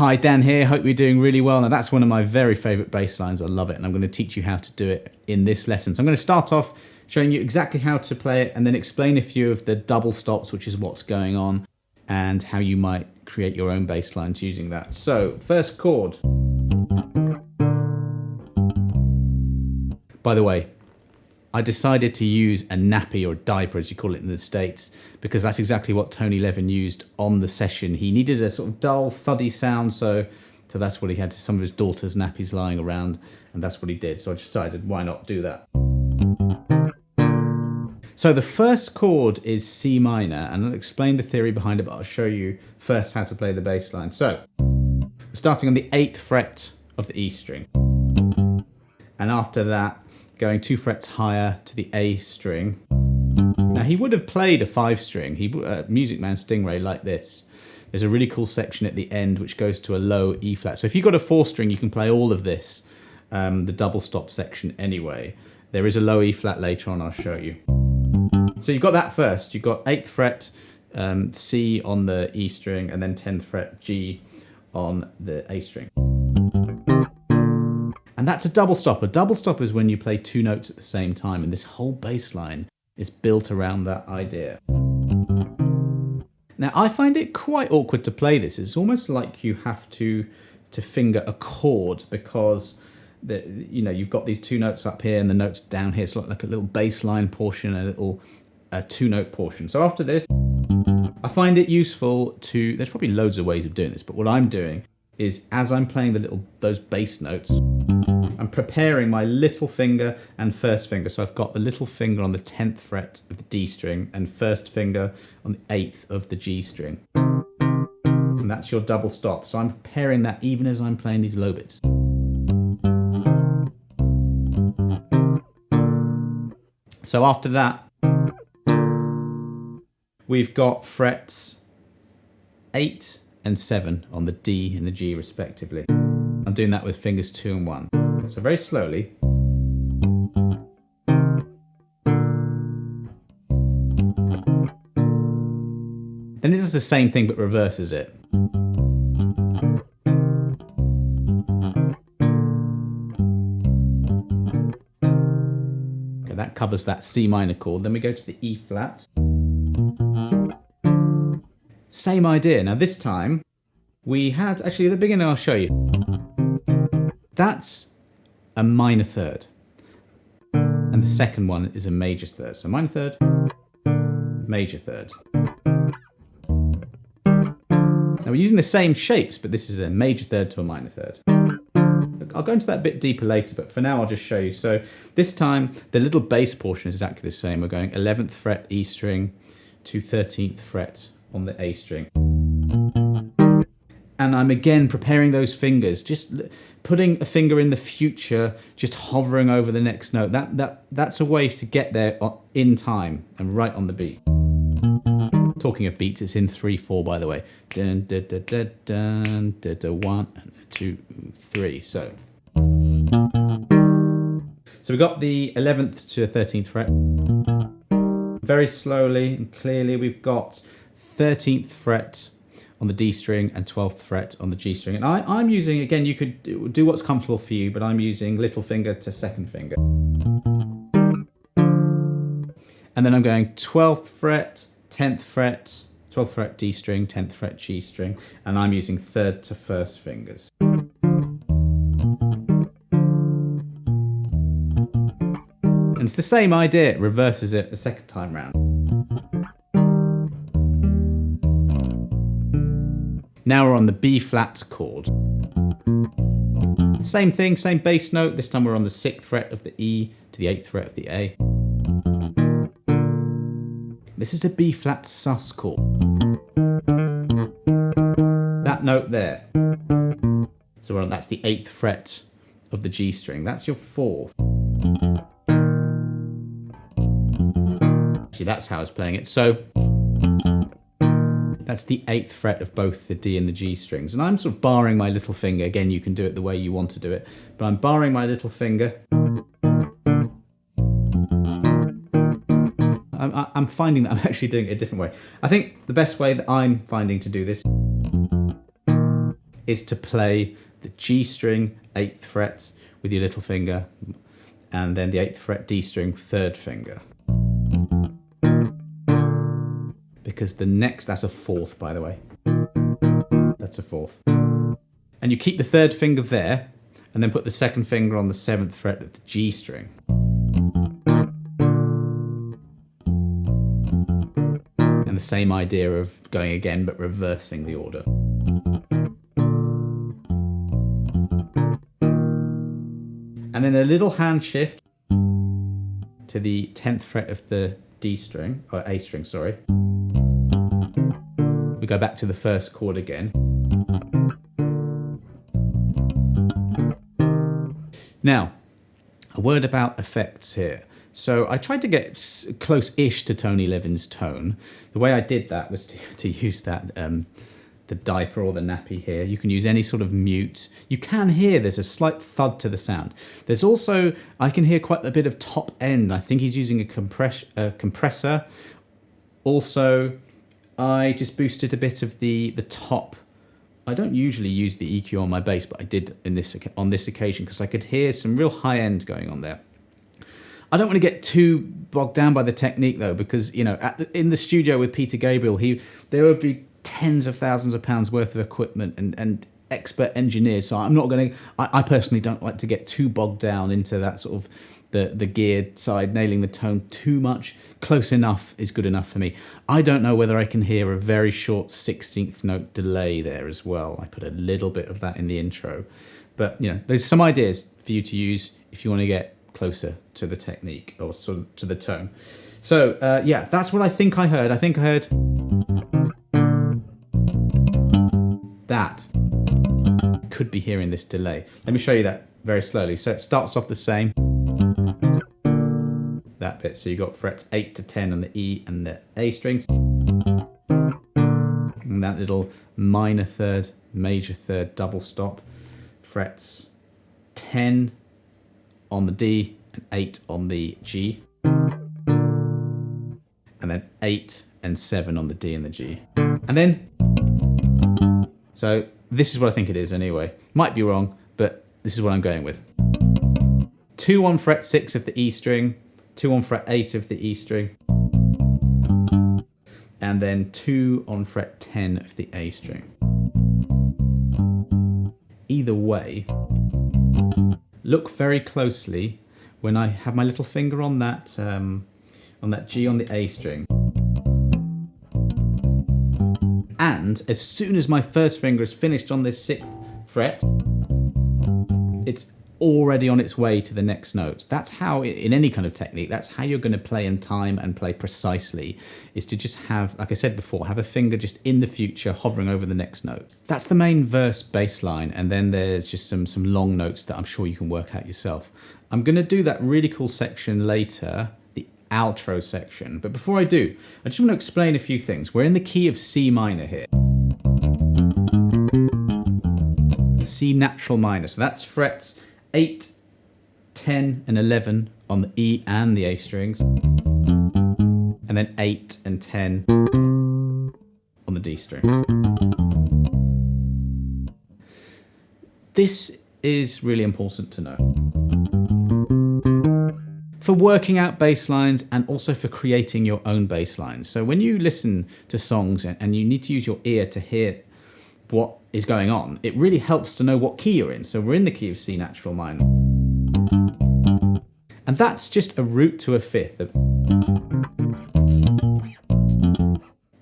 Hi, Dan here. Hope you're doing really well. Now that's one of my very favorite bass lines. I love it. And I'm going to teach you how to do it in this lesson. So I'm going to start off showing you exactly how to play it and then explain a few of the double stops, which is what's going on, and how you might create your own bass lines using that. So first chord. By the way, I decided to use a nappy, or a diaper as you call it in the States, because that's exactly what Tony Levin used on the session. He needed a sort of dull, thuddy sound, so that's what he had to some of his daughter's nappies lying around, and that's what he did. So I decided, why not do that? So the first chord is C minor, and I'll explain the theory behind it, but I'll show you first how to play the bass line. So we're starting on the 8th fret of the E string, and after that, going 2 frets higher to the A string. Now he would have played a 5 string. Music Man Stingray like this. There's a really cool section at the end which goes to a low E flat. So if you've got a 4 string, you can play all of this, the double stop section anyway. There is a low E flat later on, I'll show you. So you've got that first. You've got 8th fret C on the E string, and then 10th fret G on the A string. And that's a double stop. A double stop is when you play 2 notes at the same time, and this whole bass line is built around that idea. Now, I find it quite awkward to play this. It's almost like you have to finger a chord, because you've got these 2 notes up here and the notes down here. It's like a little bass line portion and a little 2-note portion. So after this, I find it useful to, there's probably loads of ways of doing this, but what I'm doing is, as I'm playing those bass notes, I'm preparing my little finger and first finger. So I've got the little finger on the 10th fret of the D string and first finger on the 8th of the G string. And that's your double stop. So I'm preparing that even as I'm playing these low bits. So after that, we've got frets 8 and 7 on the D and the G respectively. I'm doing that with fingers 2 and 1. So very slowly. Then it does the same thing but reverses it. Okay, that covers that C minor chord. Then we go to the E flat. Same idea. Now this time we had, actually at the beginning I'll show you. That's a minor third. And the second one is a major third. So minor third, major third. Now we're using the same shapes, but this is a major third to a minor third. I'll go into that a bit deeper later, but for now I'll just show you. So this time the little bass portion is exactly the same. We're going 11th fret E string to 13th fret on the A string. And I'm again preparing those fingers, just putting a finger in the future, just hovering over the next note. That's a way to get there in time and right on the beat. Talking of beats, it's in 3/4 by the way. Dun dun dun dun dun dun dun 1 and 2 3. So we've got the 11th to 13th fret. Very slowly and clearly, we've got 13th fret on the D string and 12th fret on the G string. And I'm using, again, you could do what's comfortable for you, but I'm using little finger to second finger. And then I'm going 12th fret, 10th fret, 12th fret D string, 10th fret G string, and I'm using third to first fingers. And it's the same idea, it reverses it the second time round. Now we're on the B flat chord. Same thing, same bass note. This time we're on the 6th fret of the E to the 8th fret of the A. This is a B flat sus chord. That note there. So that's the 8th fret of the G string. That's your 4th. Actually, that's how I was playing it. So that's the 8th fret of both the D and the G strings. And I'm sort of barring my little finger. Again, you can do it the way you want to do it. But I'm barring my little finger. I'm finding that I'm actually doing it a different way. I think the best way that I'm finding to do this is to play the G string 8th fret with your little finger, and then the 8th fret D string 3rd finger. Because the next, that's a 4th, by the way. That's a 4th. And you keep the 3rd finger there, and then put the 2nd finger on the 7th fret of the G string. And the same idea of going again, but reversing the order. And then a little hand shift to the 10th fret of the D string, or A string, sorry. We go back to the first chord again. Now, a word about effects here. So I tried to get close-ish to Tony Levin's tone. The way I did that was to use that the diaper or the nappy here. You can use any sort of mute. You can hear there's a slight thud to the sound. There's also, I can hear quite a bit of top end. I think he's using a compressor. Also, I just boosted a bit of the top. I don't usually use the EQ on my bass, but I did on this occasion because I could hear some real high end going on there. I don't want to get too bogged down by the technique though, because you know, in the studio with Peter Gabriel, there would be tens of thousands of pounds worth of equipment and expert engineers. So I'm not going to. I personally don't like to get too bogged down into that sort of the geared side, nailing the tone too much. Close enough is good enough for me. I don't know whether I can hear a very short 16th note delay there as well. I put a little bit of that in the intro, but you know, there's some ideas for you to use if you want to get closer to the technique or sort of to the tone. So yeah, that's what I think I heard. I think I heard that. Could be hearing this delay. Let me show you that very slowly. So it starts off the same. That bit. So you got frets 8 to 10 on the E and the A strings. And that little minor third, major third double stop. Frets 10 on the D and 8 on the G. And then 8 and 7 on the D and the G. And then, so this is what I think it is anyway. Might be wrong, but this is what I'm going with. 2 on fret 6 of the E string, 2 on fret 8 of the E string, and then 2 on fret 10 of the A string. Either way, look very closely when I have my little finger on that G on the A string. And as soon as my first finger is finished on this 6th fret, it's already on its way to the next notes. That's how, in any kind of technique, that's how you're going to play in time and play precisely, is to just have, like I said before, have a finger just in the future hovering over the next note. That's the main verse bass line, and then there's just some long notes that I'm sure you can work out yourself. I'm going to do that really cool section later, the outro section, but before I do, I just want to explain a few things. We're in the key of C minor here. C natural minor, so that's frets 8, 10 and 11 on the E and the A strings, and then 8 and 10 on the D string. This is really important to know for working out bass lines and also for creating your own bass lines. So when you listen to songs and you need to use your ear to hear what is going on, it really helps to know what key you're in. So we're in the key of C natural minor. And that's just a root to a fifth.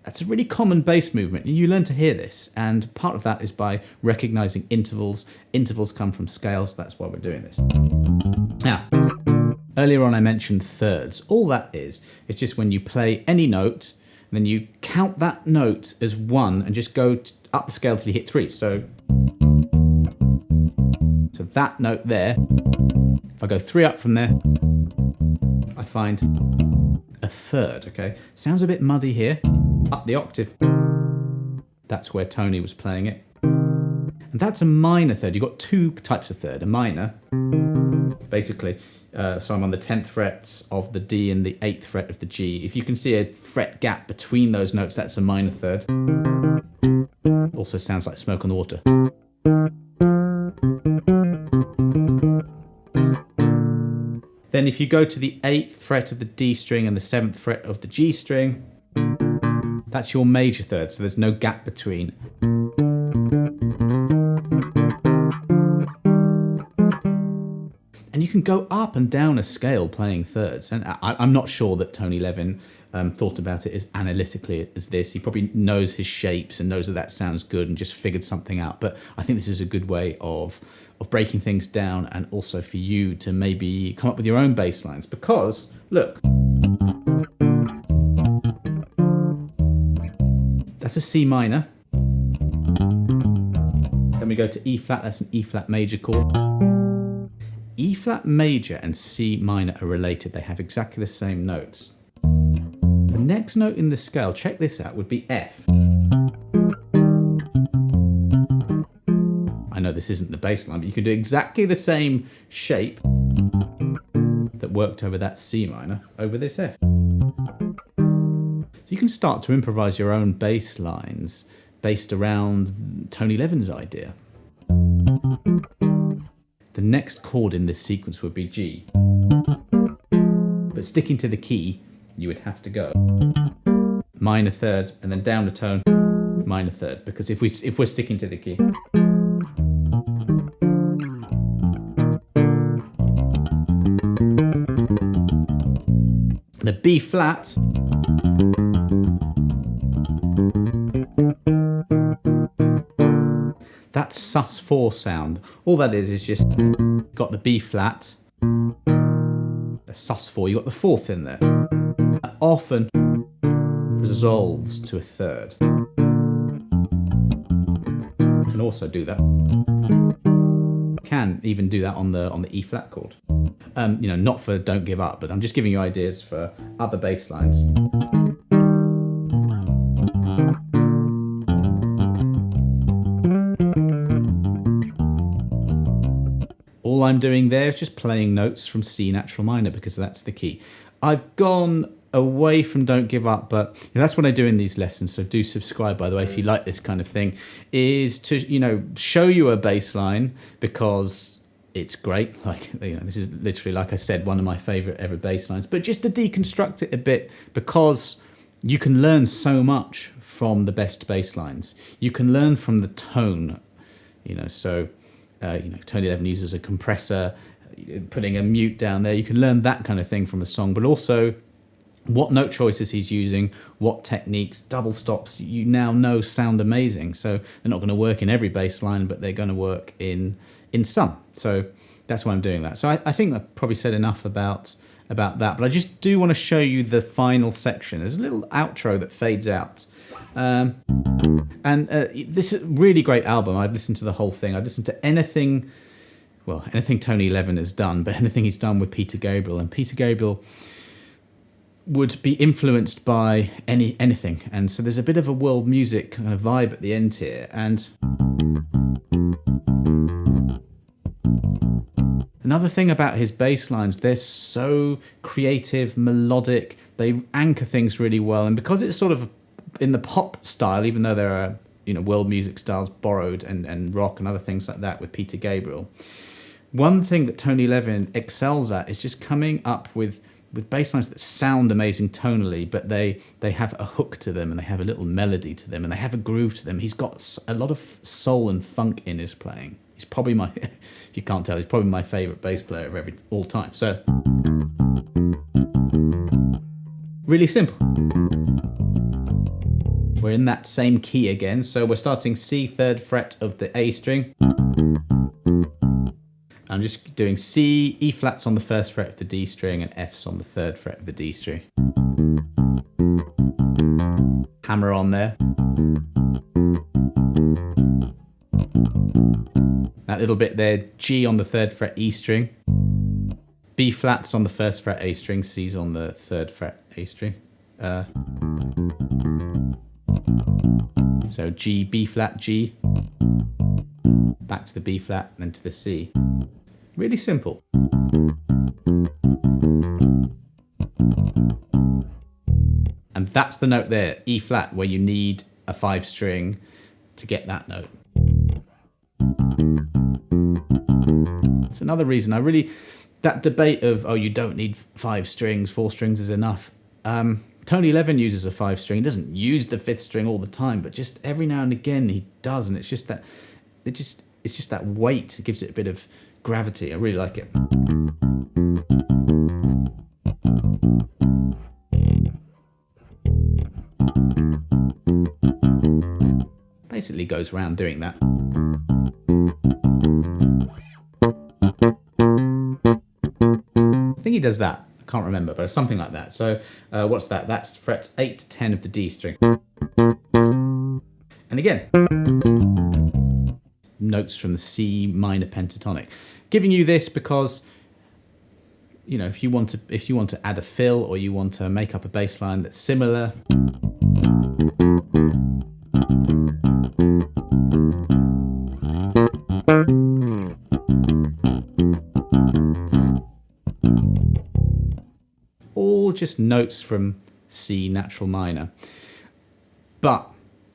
That's a really common bass movement, and you learn to hear this. And part of that is by recognizing intervals. Intervals come from scales, that's why we're doing this. Now, earlier on I mentioned thirds. All that is just when you play any note, and then you count that note as 1 and just go up the scale till you hit 3. So that note there, if I go 3 up from there, I find a third, okay? Sounds a bit muddy here. Up the octave, that's where Tony was playing it. And that's a minor third. You've got 2 types of third. A minor, basically, so I'm on the 10th fret of the D and the 8th fret of the G. If you can see a fret gap between those notes, that's a minor third. Also sounds like Smoke on the Water. Then if you go to the 8th fret of the D string and the 7th fret of the G string, that's your major third, so there's no gap between. And you can go up and down a scale playing thirds. And I'm not sure that Tony Levin thought about it as analytically as this. He probably knows his shapes and knows that that sounds good and just figured something out. But I think this is a good way of breaking things down, and also for you to maybe come up with your own bass lines. Because, look, that's a C minor. Then we go to E flat, that's an E flat major chord. E flat major and C minor are related. They have exactly the same notes. The next note in the scale, check this out, would be F. I know this isn't the bass line, but you can do exactly the same shape that worked over that C minor over this F. So you can start to improvise your own bass lines based around Tony Levin's idea. The next chord in this sequence would be G. But sticking to the key, you would have to go minor third and then down a tone, minor third, because if we're sticking to the key. The B flat, that's sus4 sound. All that is just got the B flat, a sus4, you got the fourth in there. That often resolves to a third. You can also do that. You can even do that on the E flat chord. You know, not for Don't Give Up, but I'm just giving you ideas for other bass lines. All I'm doing there is just playing notes from C natural minor, because that's the key. I've gone away from Don't Give Up, but that's what I do in these lessons, so do subscribe, by the way, if you like this kind of thing, is to, you know, show you a bass line because it's great. Like, you know, this is literally, like I said, one of my favorite ever bass lines, but just to deconstruct it a bit, because you can learn so much from the best bass lines. You can learn from the tone, you know, so you know, Tony Levin uses a compressor, putting a mute down there. You can learn that kind of thing from a song, but also what note choices he's using, what techniques, double stops, you now know sound amazing. So they're not going to work in every bass line, but they're going to work in some. So that's why I'm doing that. So I think I've probably said enough about that, but I just do want to show you the final section. There's a little outro that fades out. This is a really great album. I'd listen to the whole thing. I'd listen to anything Tony Levin has done, but anything he's done with Peter Gabriel. And Peter Gabriel would be influenced by anything. And so there's a bit of a world music kind of vibe at the end here. And another thing about his bass lines, they're so creative, melodic. They anchor things really well. And because it's sort of in the pop style, even though there are, you know, world music styles borrowed and rock and other things like that with Peter Gabriel, one thing that Tony Levin excels at is just coming up with bass lines that sound amazing tonally, but they have a hook to them, and they have a little melody to them, and they have a groove to them. He's got a lot of soul and funk in his playing. He's probably my, if you can't tell, he's probably my favourite bass player of all time. So, really simple. We're in that same key again, so we're starting C, 3rd fret of the A string. I'm just doing C, E flats on the 1st fret of the D string, and F's on the 3rd fret of the D string. Hammer on there. That little bit there, G on the 3rd fret E string. B flats on the 1st fret A string, C's on the 3rd fret A string. So G, B flat, G, back to the B flat, then to the C. Really simple. And that's the note there, E flat, where you need a 5 string to get that note. It's another reason I really that debate of, oh, you don't need 5 strings, 4 strings is enough. Tony Levin uses a 5 string. He doesn't use the 5th string all the time, but just every now and again he does, and it's just that weight. It gives it a bit of gravity. I really like it. Basically goes around doing that. I think he does that. I can't remember, but it's something like that. So what's that? That's frets 8 to 10 of the D string. And again, notes from the C minor pentatonic. Giving you this because, you know, if you want to add a fill, or you want to make up a bass line that's similar. All just notes from C natural minor. But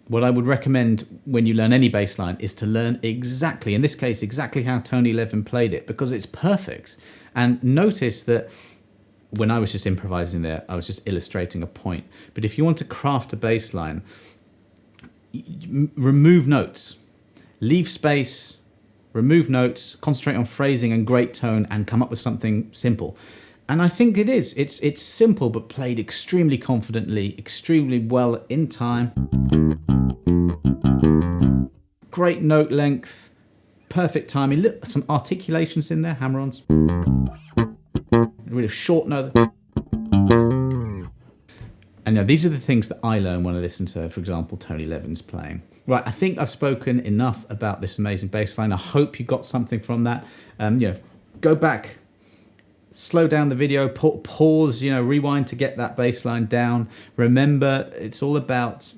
what I would recommend when you learn any bass line is to learn exactly, in this case, exactly how Tony Levin played it, because it's perfect. And notice that when I was just improvising there, I was just illustrating a point. But if you want to craft a bass line, remove notes, leave space, remove notes, concentrate on phrasing and great tone, and come up with something simple. And I think it is. It's simple, but played extremely confidently, extremely well in time. Great note length, perfect timing. Look, some articulations in there, hammer-ons. Really short note. And now these are the things that I learn when I listen to, for example, Tony Levin's playing. Right, I think I've spoken enough about this amazing bass line. I hope you got something from that. You know, go back, slow down the video, pause, you know, rewind to get that bass line down. Remember, it's all about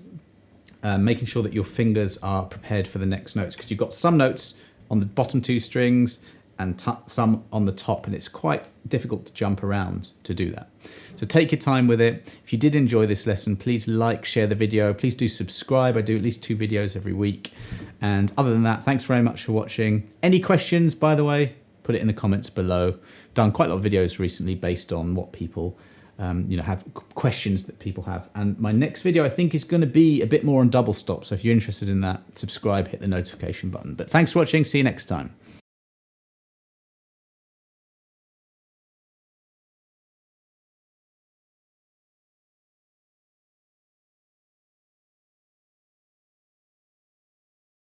making sure that your fingers are prepared for the next notes, because you've got some notes on the bottom 2 strings and some on the top, and it's quite difficult to jump around to do that. So take your time with it. If you did enjoy this lesson, please like, share the video. Please do subscribe. I do at least 2 videos every week. And other than that, thanks very much for watching. Any questions, by the way, put it in the comments below. I've done quite a lot of videos recently based on what people you know, have questions that people have. And my next video, I think, is going to be a bit more on double stop. So if you're interested in that, subscribe, hit the notification button. But thanks for watching. See you next time.